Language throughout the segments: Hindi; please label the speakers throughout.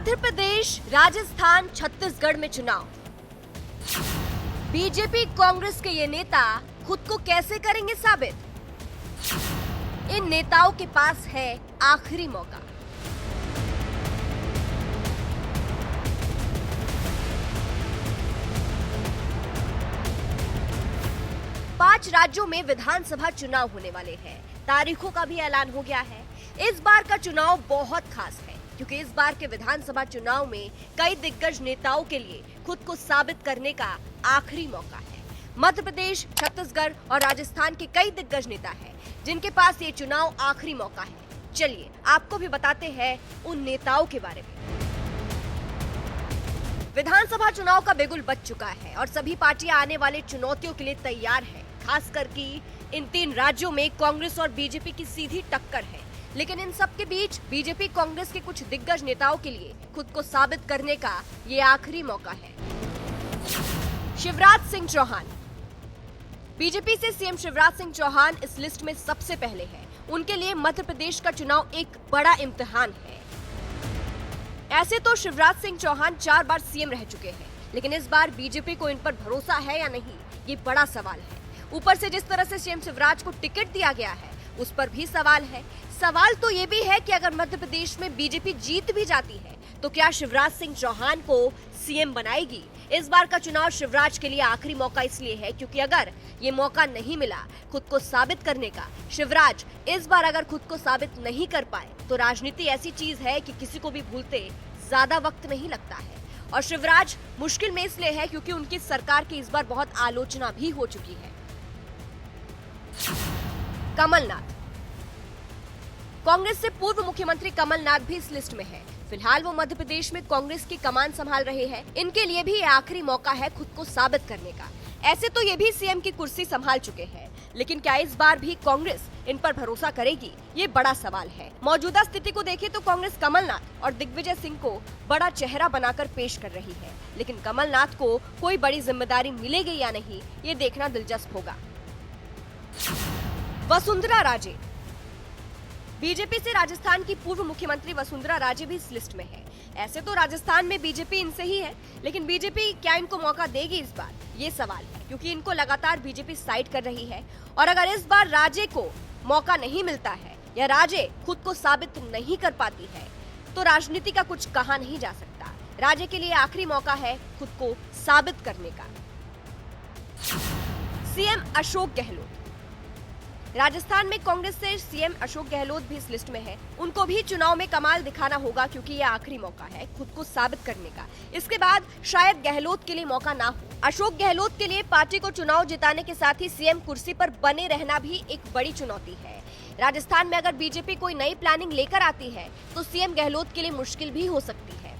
Speaker 1: मध्य प्रदेश, राजस्थान, छत्तीसगढ़ में चुनाव। बीजेपी कांग्रेस के ये नेता खुद को कैसे करेंगे साबित? इन नेताओं के पास है आखिरी मौका। पांच राज्यों में विधानसभा चुनाव होने वाले हैं। तारीखों का भी ऐलान हो गया है। इस बार का चुनाव बहुत खास है क्योंकि इस बार के विधानसभा चुनाव में कई दिग्गज नेताओं के लिए खुद को साबित करने का आखिरी मौका है। मध्य प्रदेश, छत्तीसगढ़ और राजस्थान के कई दिग्गज नेता हैं जिनके पास ये चुनाव आखिरी मौका है। चलिए आपको भी बताते हैं उन नेताओं के बारे में। विधानसभा चुनाव का बिगुल बज चुका है और सभी पार्टियां आने वाले चुनौतियों के लिए तैयार है। खासकर कि इन तीन राज्यों में कांग्रेस और बीजेपी की सीधी टक्कर है। लेकिन इन सब के बीच बीजेपी कांग्रेस के कुछ दिग्गज नेताओं के लिए खुद को साबित करने का ये आखिरी मौका है। शिवराज सिंह चौहान। बीजेपी से सीएम शिवराज सिंह चौहान इस लिस्ट में सबसे पहले है। उनके लिए मध्य प्रदेश का चुनाव एक बड़ा इम्तिहान है। ऐसे तो शिवराज सिंह चौहान 4 बार सीएम रह चुके हैं, लेकिन इस बार बीजेपी को इन पर भरोसा है या नहीं, ये बड़ा सवाल है। ऊपर से जिस तरह से सीएम शिवराज को टिकट दिया गया है उस पर भी सवाल है। सवाल तो ये भी है कि अगर मध्य प्रदेश में बीजेपी जीत भी जाती है तो क्या शिवराज सिंह चौहान को सीएम बनाएगी? इस बार का चुनाव शिवराज के लिए आखिरी मौका इसलिए है क्योंकि अगर ये मौका नहीं मिला खुद को साबित करने का, शिवराज इस बार अगर खुद को साबित नहीं कर पाए तो राजनीति ऐसी चीज है कि किसी को भी भूलते ज्यादा वक्त नहीं लगता है। और शिवराज मुश्किल में इसलिए है क्योंकि उनकी सरकार की इस बार बहुत आलोचना भी हो चुकी है। कमलनाथ। कांग्रेस से पूर्व मुख्यमंत्री कमलनाथ भी इस लिस्ट में है। फिलहाल वो मध्य प्रदेश में कांग्रेस की कमान संभाल रहे हैं। इनके लिए भी ये आखिरी मौका है खुद को साबित करने का। ऐसे तो ये भी सीएम की कुर्सी संभाल चुके हैं, लेकिन क्या इस बार भी कांग्रेस इन पर भरोसा करेगी, ये बड़ा सवाल है। मौजूदा स्थिति को देखें तो कांग्रेस कमलनाथ और दिग्विजय सिंह को बड़ा चेहरा बनाकर पेश कर रही है, लेकिन कमलनाथ को कोई बड़ी जिम्मेदारी मिलेगी या नहीं, ये देखना दिलचस्प होगा। वसुंधरा राजे। बीजेपी से राजस्थान की पूर्व मुख्यमंत्री वसुंधरा राजे भी इस लिस्ट में है। ऐसे तो राजस्थान में बीजेपी इनसे ही है, लेकिन बीजेपी क्या इनको मौका देगी इस बार, ये सवाल है क्योंकि इनको लगातार बीजेपी साइड कर रही है। और अगर इस बार राजे को मौका नहीं मिलता है या राजे खुद को साबित नहीं कर पाती है तो राजनीति का कुछ कहा नहीं जा सकता। राजे के लिए आखिरी मौका है खुद को साबित करने का। सीएम अशोक गहलोत। राजस्थान में कांग्रेस से सीएम अशोक गहलोत भी इस लिस्ट में है। उनको भी चुनाव में कमाल दिखाना होगा क्योंकि ये आखिरी मौका है खुद को साबित करने का। इसके बाद शायद गहलोत के लिए मौका ना हो। अशोक गहलोत के लिए पार्टी को चुनाव जिताने के साथ ही सीएम कुर्सी पर बने रहना भी एक बड़ी चुनौती है। राजस्थान में अगर बीजेपी कोई नई प्लानिंग लेकर आती है तो सीएम गहलोत के लिए मुश्किल भी हो सकती है।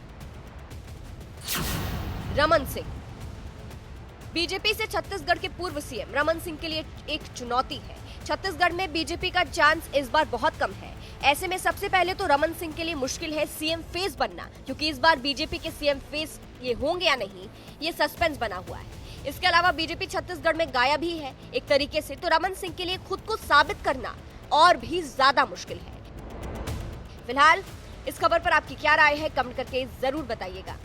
Speaker 1: रमन सिंह। बीजेपी से छत्तीसगढ़ के पूर्व सीएम रमन सिंह के लिए एक चुनौती है। छत्तीसगढ़ में बीजेपी का चांस इस बार बहुत कम है। ऐसे में सबसे पहले तो रमन सिंह के लिए मुश्किल है सीएम फेस बनना, क्योंकि इस बार बीजेपी के सीएम फेस ये होंगे या नहीं, ये सस्पेंस बना हुआ है। इसके अलावा बीजेपी छत्तीसगढ़ में गायब ही है एक तरीके से, तो रमन सिंह के लिए खुद को साबित करना और भी ज्यादा मुश्किल है। फिलहाल इस खबर पर आपकी क्या राय है, कमेंट करके जरूर बताइएगा।